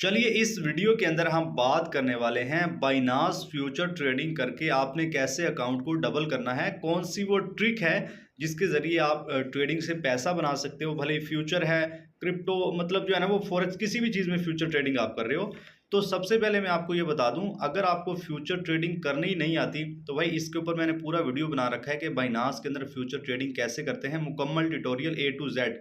चलिए इस वीडियो के अंदर हम बात करने वाले हैं बाइनास फ्यूचर ट्रेडिंग करके आपने कैसे अकाउंट को डबल करना है। कौन सी वो ट्रिक है जिसके ज़रिए आप ट्रेडिंग से पैसा बना सकते हो। भले ही फ्यूचर है, क्रिप्टो मतलब जो है ना वो फॉरेक्स किसी भी चीज़ में फ्यूचर ट्रेडिंग आप कर रहे हो। तो सबसे पहले मैं आपको ये बता दूं, अगर आपको फ्यूचर ट्रेडिंग करनी ही नहीं आती तो भाई इसके ऊपर मैंने पूरा वीडियो बना रखा है कि बाइनास के अंदर फ्यूचर ट्रेडिंग कैसे करते हैं। मुकम्मल tutorial A to Z,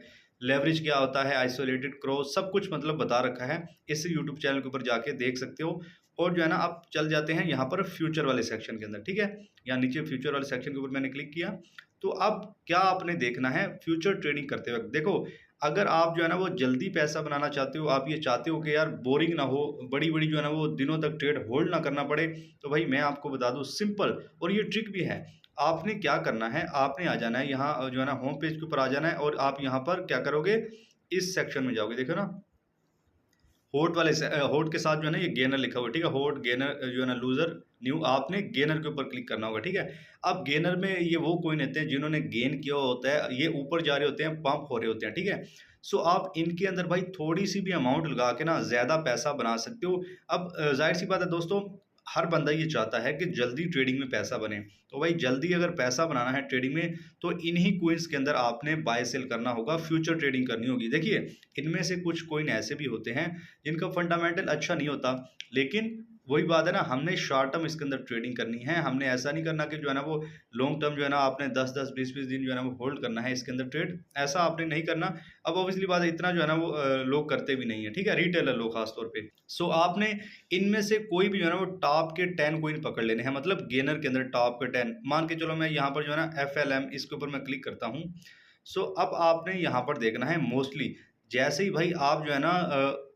leverage क्या होता है, आइसोलेटेड क्रॉस, सब कुछ मतलब बता रखा है। इस यूट्यूब चैनल के ऊपर जाके देख सकते हो। और जो है ना आप चल जाते हैं यहाँ पर फ्यूचर वाले सेक्शन के अंदर, ठीक है। यहाँ नीचे फ्यूचर वाले सेक्शन के ऊपर मैंने क्लिक किया। तो अब क्या आपने देखना है फ्यूचर ट्रेडिंग करते वक्त, देखो अगर आप जो है ना वो जल्दी पैसा बनाना चाहते हो, आप ये चाहते हो कि यार बोरिंग ना हो, बड़ी बड़ी जो है ना वो दिनों तक ट्रेड होल्ड ना करना पड़े, तो भाई मैं आपको बता दूं सिंपल और ये ट्रिक भी है। आपने क्या करना है, आपने आ जाना है यहाँ जो है ना होम पेज के ऊपर आ जाना है और आप यहाँ पर क्या करोगे, इस सेक्शन में जाओगे। देखो ना होट वाले होट के साथ जो है ना ये गेनर लिखा हुआ है, ठीक है। होट गेनर जो है ना लूजर न्यू, आपने गेनर के ऊपर क्लिक करना होगा, ठीक है। अब गेनर में ये वो कोइन होते हैं जिन्होंने गेन किया होता है, ये ऊपर जा रहे होते हैं, पंप हो रहे होते हैं, ठीक है। सो आप इनके अंदर भाई थोड़ी सी भी अमाउंट लगा के ना ज़्यादा पैसा बना सकते हो। अब जाहिर सी बात है दोस्तों, हर बंदा ये चाहता है कि जल्दी ट्रेडिंग में पैसा बने। तो भाई जल्दी अगर पैसा बनाना है ट्रेडिंग में तो इन्हीं कोइंस के अंदर आपने बाय सेल करना होगा, फ्यूचर ट्रेडिंग करनी होगी। देखिए इनमें से कुछ कोइन ऐसे भी होते हैं जिनका फंडामेंटल अच्छा नहीं होता, लेकिन वही बात है ना, हमने शॉर्ट टर्म इसके अंदर ट्रेडिंग करनी है। हमने ऐसा नहीं करना कि जो है ना वो लॉन्ग टर्म जो है ना आपने 10-10 20-20 दिन जो है ना वो होल्ड करना है इसके अंदर ट्रेड, ऐसा आपने नहीं करना। अब ऑब्वियसली बात है इतना जो है ना वो लोग करते भी नहीं है, ठीक है, रिटेलर लोग खास तौर पे। सो आपने इनमें से कोई भी जो है ना वो टॉप के 10 कोइन पकड़ लेने हैं, मतलब गेनर के अंदर टॉप के 10 मान के चलो। मैं यहाँ पर जो है ना FLM इसके ऊपर मैं क्लिक करता हूँ। सो अब आपने यहाँ पर देखना है मोस्टली जैसे ही भाई आप जो है ना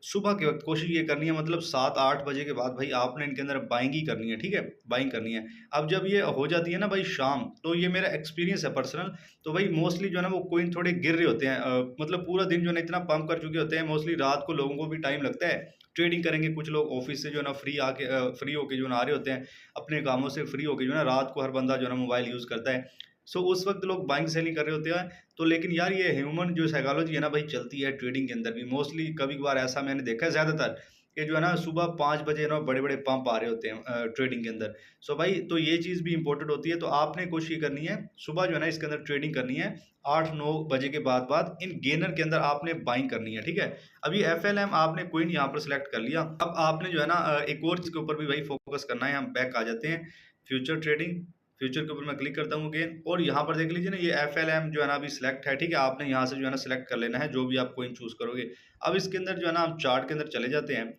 सुबह के वक्त कोशिश ये करनी है, मतलब 7-8 बजे के बाद भाई आपने इनके अंदर बाइंग ही करनी है, ठीक है, बाइंग करनी है। अब जब ये हो जाती है ना भाई शाम, तो ये मेरा एक्सपीरियंस है पर्सनल, तो भाई मोस्टली जो है ना वो कोइन थोड़े गिर रहे होते हैं, मतलब पूरा दिन जो है ना इतना पंप कर चुके होते हैं। मोस्टली रात को लोगों को भी टाइम लगता है ट्रेडिंग करेंगे, कुछ लोग ऑफिस से जो है ना फ्री होके जो है ना आ रहे होते हैं, अपने कामों से फ्री होके जो है ना, रात को हर बंदा जो है ना मोबाइल यूज़ करता है। सो उस वक्त लोग बाइंग सेलिंग कर रहे होते हैं। तो लेकिन यार ये ह्यूमन जो साइकोलॉजी है ना भाई चलती है ट्रेडिंग के अंदर भी। मोस्टली कभी कभार ऐसा मैंने देखा है ज़्यादातर कि जो है ना सुबह 5 बजे ना बड़े बड़े पंप आ रहे होते हैं ट्रेडिंग के अंदर। सो भाई तो ये चीज़ भी इंपॉर्टेंट होती है। तो आपने कोशिश ये करनी है सुबह जो है ना इसके अंदर ट्रेडिंग करनी है, 8-9 बजे के बाद इन गेनर के अंदर आपने बाइंग करनी है, ठीक है। अब ये FLM आपने कोइन यहाँ पर सिलेक्ट कर लिया। अब आपने जो है ना एक और चीज़ के ऊपर भी भाई फोकस करना है। हम बैक आ जाते हैं फ्यूचर ट्रेडिंग, फ्यूचर के ऊपर मैं क्लिक करता हूँ अगेन, और यहाँ पर देख लीजिए ना ये FLM जो है ना अभी सिलेक्ट है, ठीक है। आपने यहाँ से जो है ना सिलेक्ट कर लेना है जो भी आप कोइन चूज करोगे। अब इसके अंदर जो है ना हम चार्ट के अंदर चले जाते हैं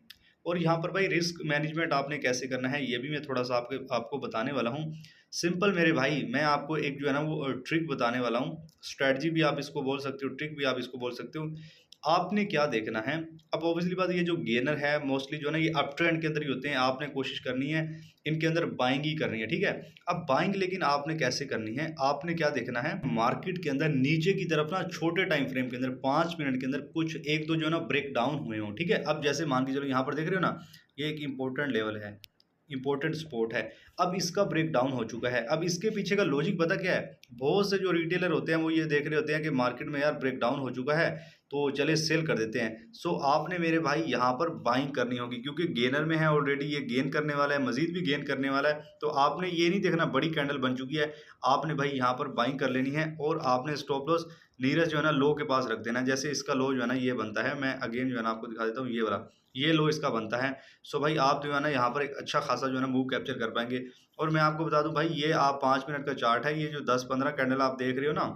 और यहाँ पर भाई रिस्क मैनेजमेंट आपने कैसे करना है ये भी मैं थोड़ा सा आपको बताने वाला हूँ। सिंपल मेरे भाई, मैं आपको एक जो है ना वो ट्रिक बताने वाला हूँ। स्ट्रेटजी भी आप इसको बोल सकते हो, ट्रिक भी आप इसको बोल सकते हो। आपने क्या देखना है, अब ऑब्वियसली बात ये जो गेनर है मोस्टली जो है ना ये अप ट्रेंड के अंदर ही होते हैं। आपने कोशिश करनी है इनके अंदर बाइंग ही करनी है, ठीक है। अब बाइंग लेकिन आपने कैसे करनी है, आपने क्या देखना है, मार्केट के अंदर नीचे की तरफ ना छोटे टाइम फ्रेम के अंदर 5 मिनट के अंदर कुछ एक दो जो है ना ब्रेक डाउन हुए हों, ठीक है। अब जैसे मान के चलो यहाँ पर देख रहे हो ना, ये एक इंपॉर्टेंट लेवल है, इंपॉर्टेंट सपोर्ट है। अब इसका ब्रेक डाउन हो चुका है। अब इसके पीछे का लॉजिक पता क्या है, बहुत से जो रिटेलर होते हैं वो ये देख रहे होते हैं कि मार्केट में यार ब्रेक डाउन हो चुका है तो चले सेल कर देते हैं। सो आपने मेरे भाई यहाँ पर बाइंग करनी होगी क्योंकि गेनर में है ऑलरेडी, ये गेन करने वाला है, मजीद भी गेन करने वाला है। तो आपने ये नहीं देखना बड़ी कैंडल बन चुकी है, आपने भाई यहाँ पर बाइंग कर लेनी है और आपने स्टॉप लॉस नीरज जो है ना लो के पास रख देना। जैसे इसका लो जो है ना ये बनता है, मैं अगेन जो है ना आपको दिखा देता हूँ, ये वाला ये लो इसका बनता है। सो भाई आप जो है ना यहाँ पर एक अच्छा खासा जो है ना मूव कैप्चर कर पाएंगे। और मैं आपको बता दूं भाई ये आप 5 मिनट का चार्ट है, ये जो 10-15 कैंडल आप देख रहे हो ना,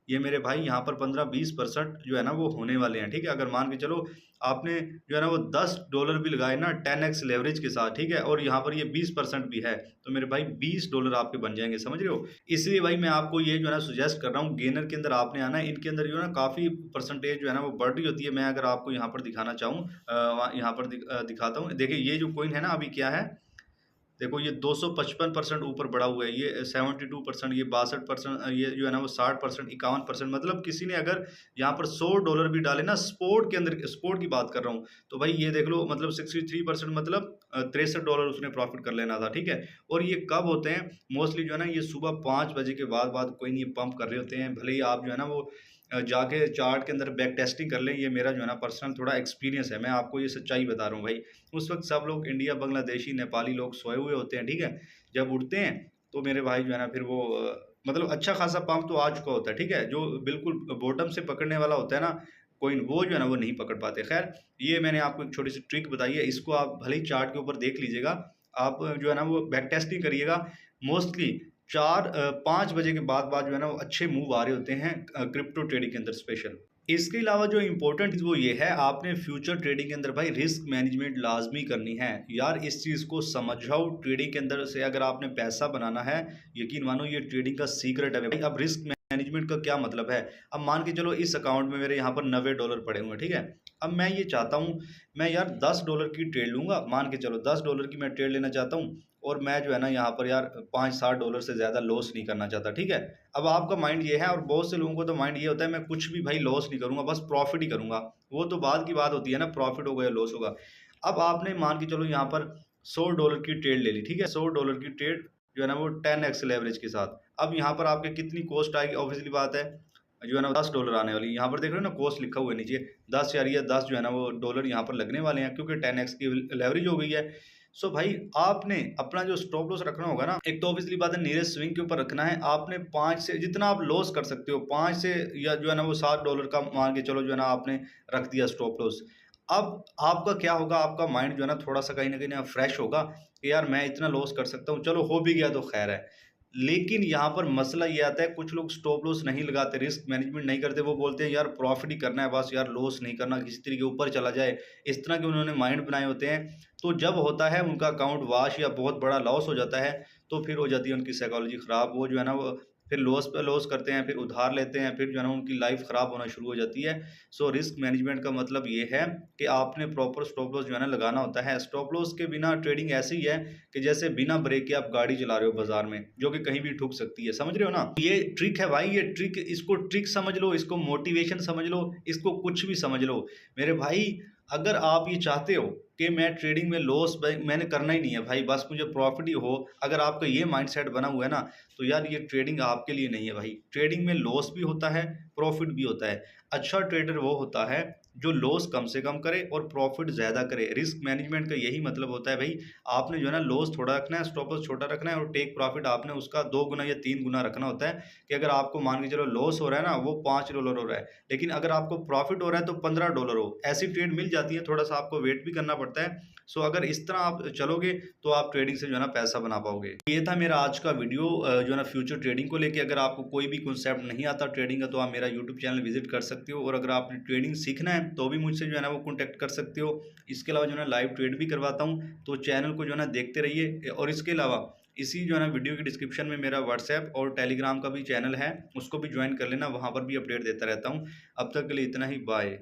ये मेरे भाई यहाँ पर 15-20% जो है ना वो होने वाले हैं, ठीक है। अगर मान के चलो आपने जो है ना वो $10 भी लगाए ना 10x लेवरेज के साथ, ठीक है, और यहाँ पर ये 20% भी है, तो मेरे भाई $20 आपके बन जाएंगे, समझ रहे हो। इसलिए भाई मैं आपको ये जो है ना सुजेस्ट कर रहा हूँ, गेनर के अंदर आपने आना है। इनके अंदर जो है ना काफ़ी परसेंटेज जो है ना वो बढ़ रही होती है। मैं अगर आपको यहाँ पर दिखाना चाहूँ, यहाँ पर दिखाता हूँ। देखिए ये जो कोइन है ना अभी क्या है, देखो ये 255% ऊपर बढ़ा हुआ है, ये 72%, ये 62%, ये जो है ना वो 60%, 51%। मतलब किसी ने अगर यहाँ पर $100 भी डाले ना स्पोर्ट के अंदर, स्पोर्ट की बात कर रहा हूँ, तो भाई ये देख लो मतलब 63%, मतलब $63 उसने प्रॉफिट कर लेना था, ठीक है। और ये कब होते हैं, मोस्टली जो है ना ये सुबह 5 बजे के बाद कोई नहीं पंप कर रहे होते हैं। भले ही आप जो है ना वो जाके चार्ट के अंदर बैक टेस्टिंग कर लें। ये मेरा जो है ना पर्सनल थोड़ा एक्सपीरियंस है, मैं आपको ये सच्चाई बता रहा हूँ भाई। उस वक़्त सब लोग इंडिया, बांग्लादेशी, नेपाली लोग सोए हुए होते हैं, ठीक है? जब उठते हैं तो मेरे भाई जो है ना फिर वो मतलब अच्छा खासा पंप तो आ चुका होता है, ठीक है? जो बिल्कुल बॉटम से पकड़ने वाला होता है ना कॉइन, वो जो है ना वो नहीं पकड़ पाते। ख़ैर ये मैंने आपको एक छोटी-सी ट्रिक बताई है, इसको आप भले ही चार्ट के ऊपर देख लीजिएगा। आप जो है ना वो बैक टेस्टिंग करिएगा। मोस्टली 5 बजे के बाद जो है ना वो अच्छे मूव आ रहे होते हैं क्रिप्टो ट्रेडिंग के अंदर स्पेशल। इसके अलावा जो इम्पोर्टेंट चीज़ वो ये है, आपने फ्यूचर ट्रेडिंग के अंदर भाई रिस्क मैनेजमेंट लाज़मी करनी है। यार इस चीज़ को समझ जाओ, ट्रेडिंग के अंदर से अगर आपने पैसा बनाना है, यकीन मानो ये ट्रेडिंग का सीक्रेट है भाई। अब रिस्क मैनेजमेंट का क्या मतलब है? अब मान के चलो इस अकाउंट में मेरे यहाँ पर $90 पड़े हुए हैं, ठीक है? अब मैं ये चाहता हूँ, मैं यार $10 की ट्रेड लूँगा, मान के चलो $10 की मैं ट्रेड लेना चाहता हूँ और मैं जो है ना यहाँ पर यार $5-7 से ज़्यादा लॉस नहीं करना चाहता, ठीक है? अब आपका माइंड ये है और बहुत से लोगों को तो माइंड ये होता है मैं कुछ भी भाई लॉस नहीं करूँगा, बस प्रॉफ़िट ही करूँगा। वो तो बाद की बात होती है ना, प्रॉफ़िट होगा या लॉस होगा। अब आपने मान के चलो यहाँ पर $100 की ट्रेड ले ली, ठीक है? $100 की ट्रेड जो है ना वो 10x लेवरेज के साथ। अब यहाँ पर आपके कितनी कॉस्ट आएगी, ऑब्वियसली बात है, जो है ना $10 आने वाली है। यहाँ पर देख रहे हो ना कॉस्ट लिखा हुआ है नीचे, 10 यार ये 10 जो है ना वो डॉलर यहाँ पर लगने वाले हैं क्योंकि 10x की लेवरेज हो गई है। सो भाई आपने अपना जो स्टॉप लॉस रखना होगा ना, एक तो ऑब्वियसली बात है नीयरेस्ट स्विंग के ऊपर रखना है। आपने 5 से जितना आप लॉस कर सकते हो, 5 से या जो है ना वो $7 का मान के चलो जो है ना आपने रख दिया स्टॉप लॉस। अब आपका क्या होगा, आपका माइंड जो है ना थोड़ा-सा कहीं न कहीं फ्रेश होगा कि यार मैं इतना लॉस कर सकता हूँ, चलो हो भी गया तो खैर है। लेकिन यहाँ पर मसला ये आता है, कुछ लोग स्टॉप लॉस नहीं लगाते, रिस्क मैनेजमेंट नहीं करते, वो बोलते हैं यार प्रॉफिट ही करना है बस, यार लॉस नहीं करना, किसी तरीके ऊपर चला जाए, इस तरह के उन्होंने माइंड बनाए होते हैं। तो जब होता है उनका अकाउंट वाश या बहुत बड़ा लॉस हो जाता है, तो फिर हो जाती है उनकी साइकोलॉजी ख़राब। वो जो है ना वो फिर लॉस पे लॉस करते हैं, फिर उधार लेते हैं, फिर जो है ना उनकी लाइफ ख़राब होना शुरू हो जाती है। सो रिस्क मैनेजमेंट का मतलब ये है कि आपने प्रॉपर स्टॉप लॉस जो है ना लगाना होता है। स्टॉप लॉस के बिना ट्रेडिंग ऐसी ही है कि जैसे बिना ब्रेक के आप गाड़ी चला रहे हो बाजार में, जो कि कहीं भी ठुक सकती है, समझ रहे हो ना? ये ट्रिक है भाई, ये ट्रिक, इसको ट्रिक समझ लो, इसको मोटिवेशन समझ लो, इसको कुछ भी समझ लो। मेरे भाई अगर आप ये चाहते हो कि मैं ट्रेडिंग में लॉस मैंने करना ही नहीं है भाई, बस मुझे प्रॉफिट ही हो, अगर आपका ये माइंडसेट बना हुआ है ना, तो यार ये ट्रेडिंग आपके लिए नहीं है भाई। ट्रेडिंग में लॉस भी होता है, प्रॉफिट भी होता है। अच्छा ट्रेडर वो होता है जो लॉस कम से कम करे और प्रॉफिट ज़्यादा करे। रिस्क मैनेजमेंट का यही मतलब होता है भाई, आपने जो है ना लॉस थोड़ा रखना है, स्टॉप लॉस छोटा रखना है और टेक प्रॉफिट आपने उसका 2 गुना या 3 गुना रखना होता है कि अगर आपको मान के चलो लॉस हो रहा है ना, वो $5 हो रहा है, लेकिन अगर आपको प्रॉफिट हो रहा है तो $15 हो। ऐसी ट्रेड मिल जाती है, थोड़ा-सा आपको वेट भी करना पड़ता है। सो अगर इस तरह आप चलोगे तो आप ट्रेडिंग से जो है ना पैसा बना पाओगे। ये था मेरा आज का वीडियो जो है ना फ्यूचर ट्रेडिंग को लेके। अगर आपको कोई भी कॉन्सेप्ट नहीं आता ट्रेडिंग का, तो आप मेरा यूट्यूब चैनल विजिट कर सकते हो और अगर आपने ट्रेडिंग सीखना है तो भी मुझसे जो है ना वो कॉन्टैक्ट कर सकते हो। इसके अलावा जो है ना लाइव ट्रेड भी करवाता हूँ, तो चैनल को जो है ना देखते रहिए। और इसके अलावा इसी जो है ना वीडियो के डिस्क्रिप्शन में मेरा व्हाट्सएप और टेलीग्राम का भी चैनल है, उसको भी ज्वाइन कर लेना, वहाँ पर भी अपडेट देता रहता हूँ। अब तक के लिए इतना ही, बाय।